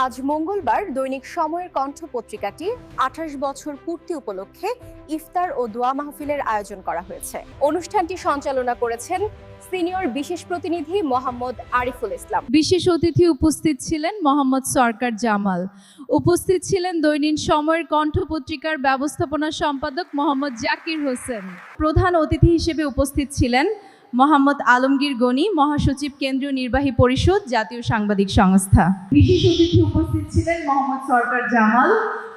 আজ মঙ্গলবার দৈনিক সময়ের কণ্ঠ পত্রিকাটি ২৮ বছর পূর্তি উপলক্ষে ইফতার ও দোয়া মাহফিলের আয়োজন করা হয়েছে। অনুষ্ঠানটি সঞ্চালনা করেছেন সিনিয়র বিশেষ প্রতিনিধি মোহাম্মদ আরিফুল ইসলাম। বিশেষ অতিথি উপস্থিত ছিলেন মোহাম্মদ সরকার জামাল। উপস্থিত ছিলেন দৈনিক সময়ের কণ্ঠ পত্রিকার ব্যবস্থাপনা সম্পাদক মোহাম্মদ জাকির হোসেন। প্রধান অতিথি হিসেবে উপস্থিত ছিলেন মোহাম্মদ আলমগীর গনি, মহাসচিব, কেন্দ্রীয় নির্বাহী পরিষদ, জাতীয় সাংবাদিক সংস্থা। বিশেষ অতিথি উপস্থিত ছিলেন মোহাম্মদ সরকার জামাল।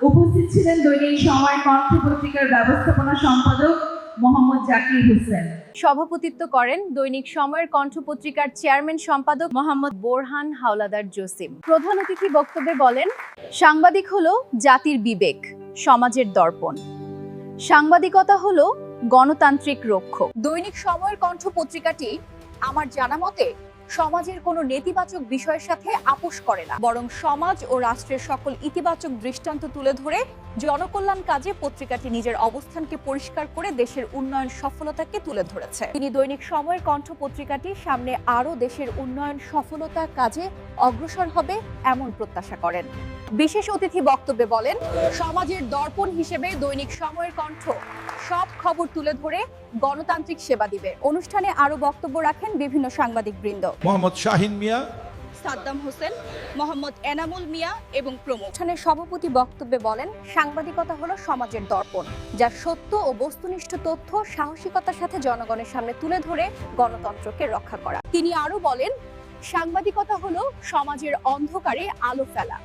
উপস্থিত ছিলেন দৈনিক সময়ের কণ্ঠ পত্রিকার ব্যবস্থাপনা সম্পাদক মোহাম্মদ জাকির হোসেন। সভাপতিত্ব করেন দৈনিক সময়ের কণ্ঠ পত্রিকার চেয়ারম্যান সম্পাদক মোহাম্মদ বোরহান হাওলাদার জসিম। প্রধান অতিথি বক্তব্যে বলেন, সাংবাদিক হলো জাতির বিবেক, সমাজের দর্পণ। সাংবাদিকতা হলো গণতান্ত্রিক রক্ষক। দৈনিক সময়ের কণ্ঠ পত্রিকাটি আমার জানা মতে সমাজের কোনো নেতিবাচক বিষয়ের সাথে আপোষ করে না, বরং সমাজ ও রাষ্ট্রের সকল ইতিবাচক দৃষ্টান্ত তুলে ধরে জনকল্যাণ কাজে পত্রিকাটি নিজের অবস্থানকে পরিষ্কার করে দেশের উন্নয়ন সফলতাকে তুলে ধরেছে। তিনি দৈনিক সময়ের কণ্ঠ পত্রিকাটি সামনে আরও দেশের উন্নয়ন সফলতা কাজে অগ্রসর হবে এমন প্রত্যাশা করেন। বিশেষ অতিথি বক্তব্যে বলেন, সমাজের দর্পণ হিসেবে দৈনিক সময়ের কণ্ঠ সব খবর তুলে ধরে গণতান্ত্রিক সেবা দিবে। অনুষ্ঠানে আরো বক্তব্য রাখেন বিভিন্ন সাংবাদিক বৃন্দ, মোহাম্মদ শাহিন মিয়া, সাদ্দাম হোসেন, মোহাম্মদ এনামুল মিয়া এবং প্রমুখ। অনুষ্ঠানের সভাপতি বক্তব্যে বলেন, সাংবাদিকতা হলো সমাজের দর্পণ, যা সত্য ও বস্তুনিষ্ঠ তথ্য সাহসিকতার সাথে জনগণের সামনে তুলে ধরে গণতন্ত্রকে রক্ষা করা। তিনি আরো বলেন, সাংবাদিকতা হলো সমাজের অন্ধকারে আলো ফেলা,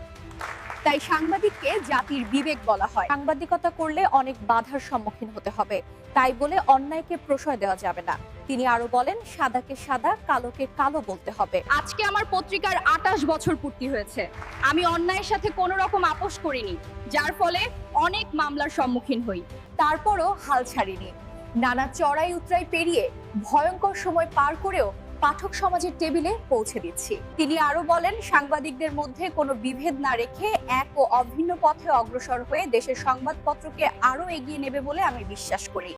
তাই সাংবাদিককে জাতির বিবেক বলা হয়। সাংবাদিকতা করলে অনেক বাধার সম্মুখীন হতে হবে, তাই বলে অন্যায়কে প্রশ্রয় দেওয়া যাবে না। তিনি আরো বলেন, সাদাকে সাদা, কালোকে কালো বলতে হবে। আজকে আমার পত্রিকার ২৮ বছর পূর্তি হয়েছে। আমি অন্যায়ের সাথে কোনো রকম আপোষ করিনি, যার ফলে অনেক মামলার সম্মুখীন হই। তারপরও হাল ছাড়িনি। নানা চড়াই উতরাই পেরিয়ে ভয়ঙ্কর সময় পার করেও পাঠক সমাজের টেবিলে পৌঁছে দিচ্ছি। তিনি আরো বলেন, সাংবাদিকদের মধ্যে কোনো বিভেদ না রেখে এক ও অভিন্ন পথে অগ্রসর হয়ে দেশের সংবাদপত্রকে আরো এগিয়ে নেবে বলে আমি বিশ্বাস করি।